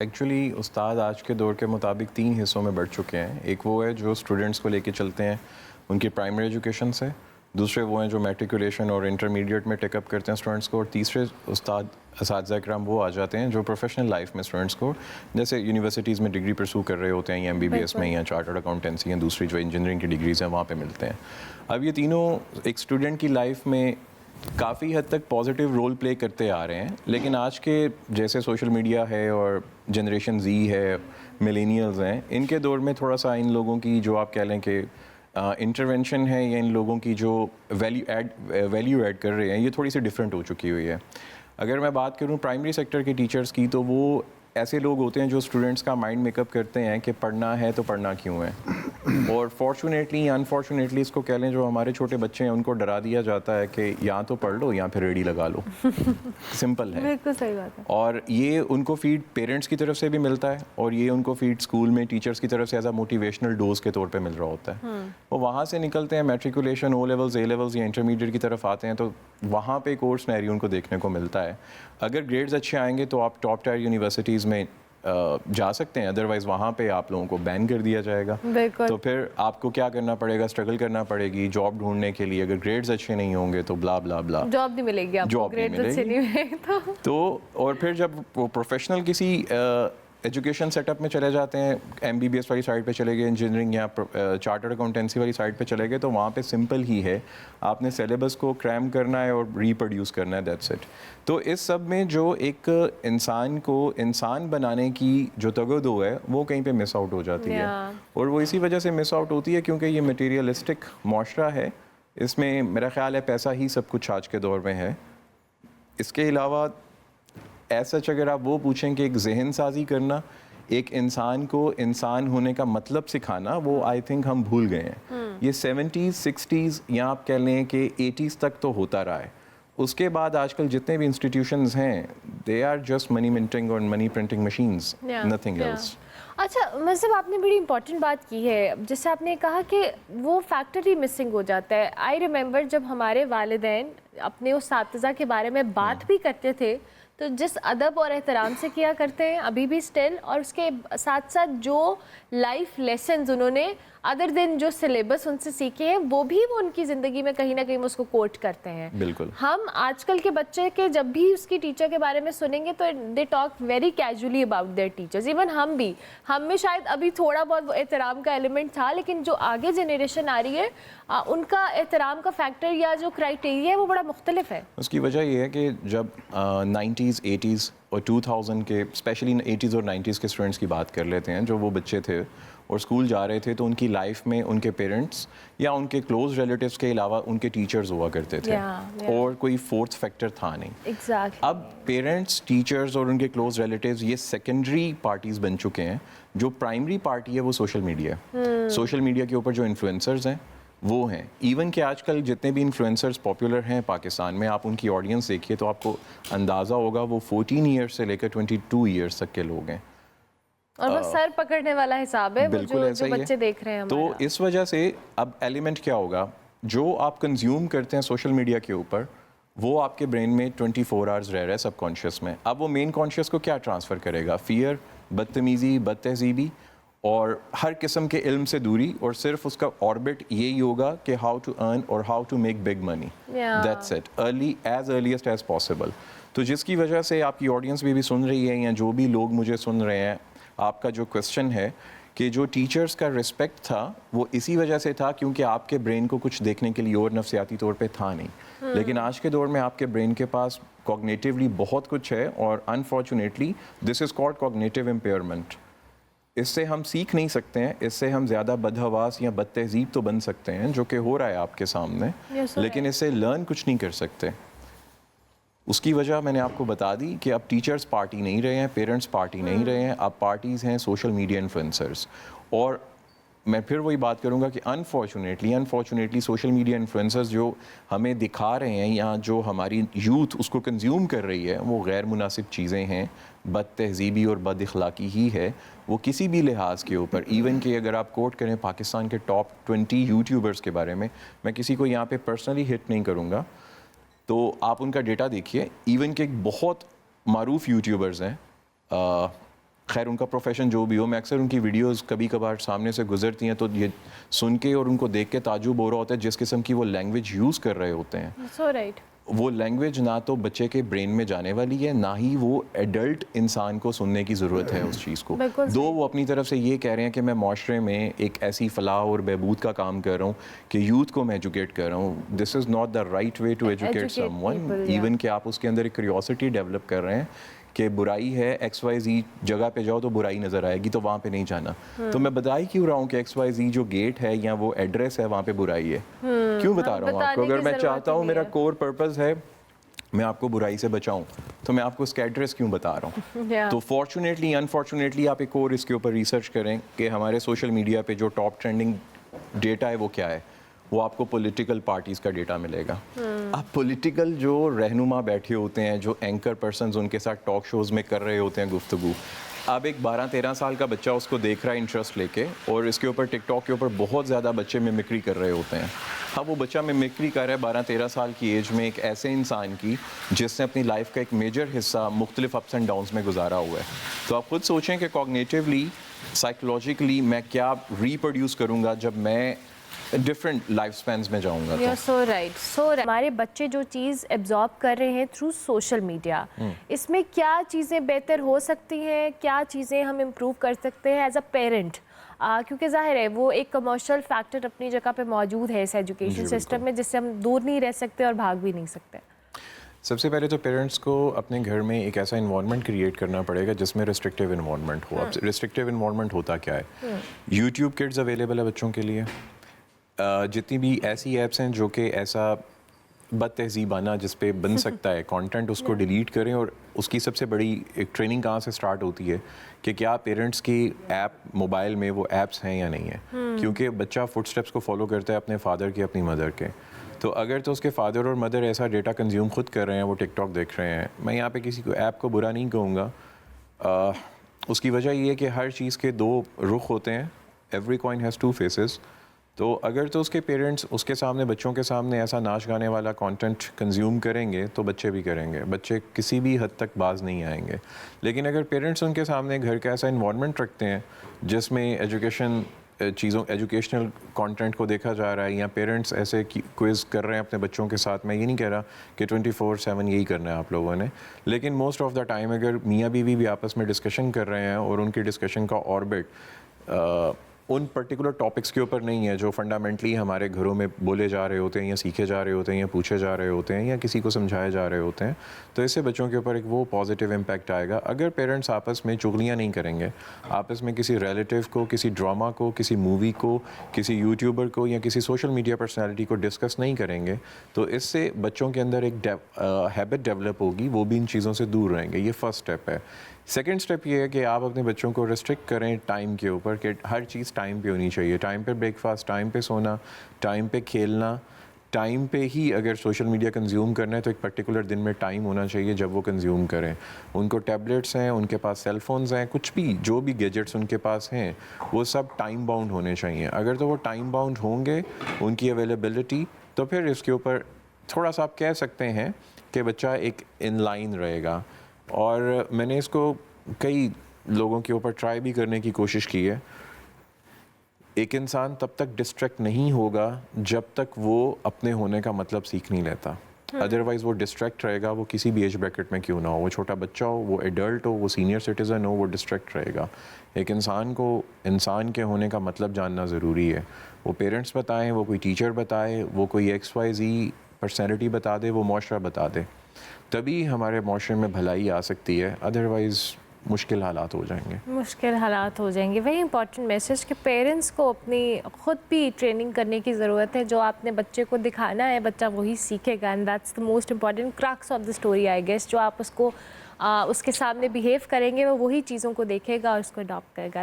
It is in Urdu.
ایکچولی استاد آج کے دور کے مطابق 3 حصوں میں بڑھ چکے ہیں. ایک وہ ہے جو اسٹوڈنٹس کو لے کے چلتے ہیں ان کی پرائمری ایجوکیشن سے, دوسرے وہ ہیں جو میٹریکولیشن اور انٹرمیڈیٹ میں ٹیک اپ کرتے ہیں اسٹوڈنٹس کو, اور تیسرے اساتذہ کرام وہ آ جاتے ہیں جو پروفیشنل لائف میں اسٹوڈنٹس کو جیسے یونیورسٹیز میں ڈگری پرسو کر رہے ہوتے ہیں, یا MBBS میں یا چارٹرڈ اکاؤنٹنسی یا دوسری جو انجینئرنگ کی ڈگریز ہیں وہاں پہ ملتے ہیں. اب یہ تینوں ایک اسٹوڈنٹ کی لائف میں کافی حد تک پازیٹیو رول پلے کرتے آ رہے ہیں, لیکن آج کے جیسے سوشل میڈیا ہے اور جنریشن زی ہے, ملینیلز ہیں, ان کے دور میں تھوڑا سا ان لوگوں کی جو آپ کہہ لیں کہ انٹرونشن ہے یا ان لوگوں کی جو ویلیو ایڈ کر رہے ہیں یہ تھوڑی سی ڈفرینٹ ہو چکی ہوئی ہے. اگر میں بات کروں پرائمری سیکٹر کے ٹیچرز کی تو وہ ایسے لوگ ہوتے ہیں جو اسٹوڈنٹس کا مائنڈ میک اپ کرتے ہیں کہ پڑھنا ہے تو پڑھنا کیوں ہے, اور فارچونیٹلی یا انفارچونیٹلی اس کو کہہ لیں جو ہمارے چھوٹے بچے ہیں ان کو ڈرا دیا جاتا ہے کہ یا تو پڑھ لو یا پھر ریڈی لگا لو. سمپل ہے, بالکل صحیح بات ہے. اور یہ ان کو فیڈ پیرنٹس کی طرف سے بھی ملتا ہے اور یہ ان کو فیڈ اسکول میں ٹیچرس کی طرف سے ایز اے موٹیویشنل ڈوز کے طور پہ مل رہا ہوتا ہے. وہ وہاں سے نکلتے ہیں matriculation, O levels, A levels یا انٹرمیڈیٹ کی طرف آتے ہیں تو وہاں پہ کورس سینیریو ان کو دیکھنے کو ملتا ہے. اگر گریڈز اچھے آئیں گے تو آپ ٹاپ ٹائر یونیورسٹیز میں جا سکتے ہیں, ادروائز وہاں پہ آپ لوگوں کو بین کر دیا جائے گا. تو پھر آپ کو کیا کرنا پڑے گا, اسٹرگل کرنا پڑے گی جاب ڈھونڈنے کے لیے. اگر گریڈز اچھے نہیں ہوں گے تو بلا بلا بلا جاب نہیں ملے گی, جاب نہیں ملے گی. تو اور پھر جب وہ پروفیشنل کسی ایجوکیشن سیٹ اپ میں چلے جاتے ہیں, MBBS والی سائڈ پہ چلے گئے, انجینئرنگ یا چارٹرڈ اکاؤنٹنسی والی سائڈ پہ چلے گئے, تو وہاں پہ سمپل ہی ہے, آپ نے سلیبس کو کریم کرنا ہے اور ریپروڈیوس کرنا ہے, دیٹس اٹ. تو اس سب میں جو ایک انسان کو انسان بنانے کی جو تگ و دو ہے وہ کہیں پہ مس آؤٹ ہو جاتی ہے, اور وہ اسی وجہ سے مس آؤٹ ہوتی ہے کیونکہ یہ مٹیریلسٹک معاشرہ ہے. اس میں میرا خیال ہے پیسہ ہی سب کچھ آج کے دور میں ہے. اس کے علاوہ ایسا اگر آپ وہ پوچھیں کہ ایک ذہن سازی کرنا, ایک انسان کو انسان ہونے کا مطلب سکھانا, وہ آئی تھنک ہم بھول گئے ہیں. یہ 70s 60s یا آپ کہہ لیں کہ 80s تک تو ہوتا رہا ہے. اس کے بعد آج کل جتنے بھی انسٹیٹیوشنز ہیں دے آر جسٹ منی منٹنگ اور منی پرنٹنگ مشینز, نتھنگ ایلس. اچھا مطلب آپ نے بڑی امپورٹنٹ بات کی ہے, جیسے آپ نے کہا کہ وہ فیکٹر ہی مسنگ ہو جاتا ہے. آئی ریممبر جب ہمارے والدین اپنے اساتذہ کے بارے میں بات بھی کرتے تھے تو جس ادب اور احترام سے کیا کرتے ہیں ابھی بھی اسٹل, اور اس کے ساتھ ساتھ جو لائف لیسنز انہوں نے ادر دین جو سلیبس ان سے سیکھے ہیں وہ بھی وہ ان کی زندگی میں کہیں نہ کہیں اس کو کوٹ کرتے ہیں. بالکل. ہم آج کل کے بچے کے جب بھی اس کی ٹیچر کے بارے میں سنیں گے تو they talk very casually about their teachers. Even ہم میں شاید ابھی تھوڑا بہت احترام کا ایلیمنٹ تھا, لیکن جو آگے جنریشن آ رہی ہے ان کا احترام کا فیکٹر یا جو کرائٹیریا ہے وہ بڑا مختلف ہے. اس کی وجہ یہ ہے کہ جب 90s 80s اور 2000 کے اسپیشلی 80s اور 90s کے اسٹوڈنٹس کی بات کر لیتے ہیں, جو وہ بچے تھے اور اسکول جا رہے تھے, تو ان کی لائف میں ان کے پیرنٹس یا ان کے کلوز ریلیٹیوس کے علاوہ ان کے ٹیچرز ہوا کرتے تھے, اور کوئی فورتھ فیکٹر تھا نہیں. اب پیرنٹس, ٹیچرز اور ان کے کلوز ریلیٹیوز یہ سیکنڈری پارٹیز بن چکے ہیں. جو پرائمری پارٹی ہے وہ سوشل میڈیا ہے. سوشل میڈیا کے اوپر جو انفلوئنسرز ہیں وہ ہیں. ایون کہ آج کل جتنے بھی انفلوئنسرز پاپولر ہیں پاکستان میں, آپ ان کی آڈینس دیکھیے تو آپ کو اندازہ ہوگا وہ 14 ایئرس سے لے کر 22 ایئرس تک کے لوگ ہیں, اور وہ سر پکڑنے والا حساب ہے, بالکل ایسا ہی ہے. بچے دیکھ رہے ہیں. تو اس وجہ سے اب ایلیمنٹ کیا ہوگا, جو آپ کنزیوم کرتے ہیں سوشل میڈیا کے اوپر وہ آپ کے برین میں 24 آورز رہ رہا ہے سب کانشیس میں. اب وہ مین کانشیس کو کیا ٹرانسفر کرے گا, فیئر, بدتمیزی, بد تہذیبی اور ہر قسم کے علم سے دوری, اور صرف اس کا آربٹ یہی ہوگا کہ ہاؤ ٹو ارن اور how to make big money, that's it, as earliest as possible. تو جس کی وجہ سے آپ کی آڈینس بھی سن رہی ہے یا جو بھی لوگ مجھے سن رہے ہیں, آپ کا جو کویسچن ہے کہ جو ٹیچرز کا رسپیکٹ تھا وہ اسی وجہ سے تھا کیونکہ آپ کے برین کو کچھ دیکھنے کے لیے اور نفسیاتی طور پہ تھا نہیں. لیکن آج کے دور میں آپ کے برین کے پاس کوگنیٹیولی بہت کچھ ہے, اور unfortunately this is called cognitive impairment. اس سے ہم سیکھ نہیں سکتے ہیں, اس سے ہم زیادہ بدحواس یا بد تہذیب تو بن سکتے ہیں جو کہ ہو رہا ہے آپ کے سامنے, لیکن اس سے لرن کچھ نہیں کر سکتے. اس کی وجہ میں نے آپ کو بتا دی کہ اب ٹیچرز پارٹی نہیں رہے ہیں, پیرنٹس پارٹی نہیں رہے ہیں, اب پارٹیز ہیں سوشل میڈیا انفلوئنسرز. اور میں پھر وہی بات کروں گا کہ انفارچونیٹلی سوشل میڈیا انفلوئنسرز جو ہمیں دکھا رہے ہیں یا جو ہماری یوتھ اس کو کنزیوم کر رہی ہے وہ غیر مناسب چیزیں ہیں, بد تہذیبی اور بد اخلاقی ہی ہے وہ کسی بھی لحاظ کے اوپر. ایون کہ اگر آپ کوٹ کریں پاکستان کے ٹاپ 20 یوٹیوبرز کے بارے میں کسی کو یہاں پہ پرسنلی ہٹ نہیں کروں گا, تو آپ ان کا ڈیٹا دیکھیے. ایون کہ ایک بہت معروف یوٹیوبرز ہیں خیر ان کا پروفیشن جو بھی ہو، میں اکثر ان کی ویڈیوز کبھی کبھار سامنے سے گزرتی ہیں تو یہ سن کے اور ان کو دیکھ کے تعجب ہو رہا ہوتا ہے جس قسم کی وہ لینگویج یوز کر رہے ہوتے ہیں. So right. وہ لینگویج نہ تو بچے کے برین میں جانے والی ہے، نہ ہی وہ ایڈلٹ انسان کو سننے کی ضرورت ہے اس چیز کو. دو وہ اپنی طرف سے یہ کہہ رہے ہیں کہ میں معاشرے میں ایک ایسی فلاح اور بہبود کا کام کر رہا ہوں کہ یوتھ کو میں ایجوکیٹ کر رہا ہوں. This is not the right way to educate someone. Even کہ آپ اس کے اندر ایک کیوریوسٹی ڈیولپ کر رہے ہیں کہ برائی ہے ایکس وائی زی جگہ پہ جاؤ تو برائی نظر آئے گی تو وہاں پہ نہیں جانا. تو میں بتا ہی کیوں رہا ہوں کہ ایکس وائی زی جو گیٹ ہے یا وہ ایڈریس ہے وہاں پہ برائی ہے. کیوں بتا رہا ہوں آپ کو؟ اگر میں چاہتا ہوں میرا کور پرپز ہے میں آپ کو برائی سے بچاؤں تو میں آپ کو اس کا ایڈریس کیوں بتا رہا ہوں؟ تو فارچونیٹلی انفارچونیٹلی آپ ایک اور اس کے اوپر ریسرچ کریں کہ ہمارے سوشل میڈیا پہ جو ٹاپ ٹرینڈنگ ڈیٹا ہے وہ کیا ہے. وہ آپ کو پولیٹیکل پارٹیز کا ڈیٹا ملے گا. اب پولیٹیکل جو رہنما بیٹھے ہوتے ہیں، جو اینکر پرسنز ان کے ساتھ ٹاک شوز میں کر رہے ہوتے ہیں گفتگو، اب ایک 12-13 سال کا بچہ اس کو دیکھ رہا ہے انٹرسٹ لے کے، اور اس کے اوپر ٹک ٹاک کے اوپر بہت زیادہ بچے ممکری کر رہے ہوتے ہیں. اب وہ بچہ ممکری کر رہا ہے 12-13 سال کی ایج میں ایک ایسے انسان کی جس نے اپنی لائف کا ایک میجر حصہ مختلف اپس اینڈ ڈاؤنس میں گزارا ہوا ہے. تو آپ خود سوچیں کہ کوگنیٹیولی سائیکولوجیکلی میں کیا ریپروڈیوس کروں گا جب میں ڈفرینٹ لائف سپینز میں جاؤں گا. So right. ہمارے بچے جو چیز ایبزارب کر رہے ہیں تھرو سوشل میڈیا، اس میں کیا چیزیں بہتر ہو سکتی ہیں، کیا چیزیں ہم امپروو کر سکتے ہیں ایز اے پیرنٹ؟ کیونکہ ظاہر ہے وہ ایک کمرشل فیکٹر اپنی جگہ پہ موجود ہے اس ایجوکیشن سسٹم میں، جس سے ہم دور نہیں رہ سکتے اور بھاگ بھی نہیں سکتے. سب سے پہلے تو پیرنٹس کو اپنے گھر میں ایک ایسا انوائرمنٹ کریٹ کرنا پڑے گا جس میں ریسٹرکٹیو انوائرمنٹ ہو. اب ریسٹرکٹیو انوائرمنٹ ہوتا کیا ہے؟ یوٹیوب کڈز اویلیبل ہے بچوں کے لیے. جتنی بھی ایسی ایپس ہیں جو کہ ایسا بد تہذیبانہ جس پہ بن سکتا ہے کانٹینٹ، اس کو ڈیلیٹ کریں. اور اس کی سب سے بڑی ایک ٹریننگ کہاں سے سٹارٹ ہوتی ہے کہ کیا پیرنٹس کی ایپ موبائل میں وہ ایپس ہیں یا نہیں ہیں. کیونکہ بچہ فٹ اسٹیپس کو فالو کرتا ہے اپنے فادر کے، اپنی مدر کے. تو اگر تو اس کے فادر اور مدر ایسا ڈیٹا کنزیوم خود کر رہے ہیں، وہ ٹک ٹاک دیکھ رہے ہیں، میں یہاں پہ کسی کو ایپ کو برا نہیں کہوں گا. اس کی وجہ یہ ہے کہ ہر چیز کے دو رخ ہوتے ہیں. Every coin has two faces. تو اگر تو اس کے پیرنٹس اس کے سامنے، بچوں کے سامنے ایسا ناچ گانے والا کانٹینٹ کنزیوم کریں گے تو بچے بھی کریں گے. بچے کسی بھی حد تک باز نہیں آئیں گے. لیکن اگر پیرنٹس ان کے سامنے گھر کا ایسا انوائرمنٹ رکھتے ہیں جس میں ایجوکیشنل کانٹینٹ کو دیکھا جا رہا ہے، یا پیرنٹس ایسے کوئز کر رہے ہیں اپنے بچوں کے ساتھ، میں یہ نہیں کہہ رہا کہ 24/7 یہی کرنا ہے آپ لوگوں نے، لیکن موسٹ آف دا ٹائم اگر میاں بیوی بھی آپس میں ڈسکشن کر رہے ہیں اور ان کی ڈسکشن کا آربٹ ان پرٹیکولر ٹاپکس کے اوپر نہیں ہے جو فنڈامنٹلی ہمارے گھروں میں بولے جا رہے ہوتے ہیں یا سیکھے جا رہے ہوتے ہیں یا پوچھے جا رہے ہوتے ہیں یا کسی کو سمجھائے جا رہے ہوتے ہیں، تو اس سے بچوں کے اوپر ایک وہ پازیٹیو امپیکٹ آئے گا. اگر پیرنٹس آپس میں چغلیاں نہیں کریں گے، آپس میں کسی ریلیٹیو کو، کسی ڈرامہ کو، کسی مووی کو، کسی یوٹیوبر کو یا کسی سوشل میڈیا پرسنالٹی کو ڈسکس نہیں کریں گے، تو اس سے بچوں کے اندر ایک ہیبٹ ڈیولپ ہوگی، وہ بھی ان چیزوں سے دور رہیں گے. یہ فرسٹ اسٹیپ ہے. سیکنڈ اسٹیپ یہ ہے کہ آپ اپنے بچوں کو ریسٹرکٹ کریں ٹائم کے اوپر، کہ ہر چیز ٹائم پہ ہونی چاہیے. ٹائم پہ بریک فاسٹ، ٹائم پہ سونا، ٹائم پہ کھیلنا، ٹائم پہ ہی اگر سوشل میڈیا کنزیوم کرنا ہے تو ایک پرٹیکولر دن میں ٹائم ہونا چاہیے جب وہ کنزیوم کریں. ان کو ٹیبلیٹس ہیں، ان کے پاس سیل فونز ہیں، کچھ بھی جو بھی گیجٹس ان کے پاس ہیں وہ سب ٹائم باؤنڈ ہونے چاہیے. اگر تو وہ ٹائم باؤنڈ ہوں گے ان کی اویلیبلٹی، تو پھر اس کے اوپر تھوڑا سا آپ کہہ سکتے ہیں کہ بچہ ایک ان لائن رہے گا. اور میں نے اس کو کئی لوگوں کے اوپر ٹرائی بھی کرنے کی کوشش کی ہے. ایک انسان تب تک ڈسٹریکٹ نہیں ہوگا جب تک وہ اپنے ہونے کا مطلب سیکھ نہیں لیتا. ادروائز وہ ڈسٹریکٹ رہے گا، وہ کسی بھی ایج بریکٹ میں کیوں نہ ہو، وہ چھوٹا بچہ ہو، وہ ایڈلٹ ہو، وہ سینئر سٹیزن ہو، وہ ڈسٹریکٹ رہے گا. ایک انسان کو انسان کے ہونے کا مطلب جاننا ضروری ہے. وہ پیرنٹس بتائیں، وہ کوئی ٹیچر بتائے، وہ کوئی XYZ پرسنالٹی بتا دے، وہ معاشرہ بتا دے، تبھی ہمارے معاشرے میں بھلائی آ سکتی ہے. ادروائز مشکل حالات ہو جائیں گے. مشکل حالات ہو جائیں گے. وہی امپورٹنٹ میسج کہ پیرنٹس کو اپنی خود بھی ٹریننگ کرنے کی ضرورت ہے. جو آپ نے بچے کو دکھانا ہے بچہ وہی سیکھے گا. And that's the most important crux of the story I guess. جو آپ اس کو اس کے سامنے بیہیو کریں گے وہ وہی چیزوں کو دیکھے گا اور اس کو اڈاپٹ کرے گا.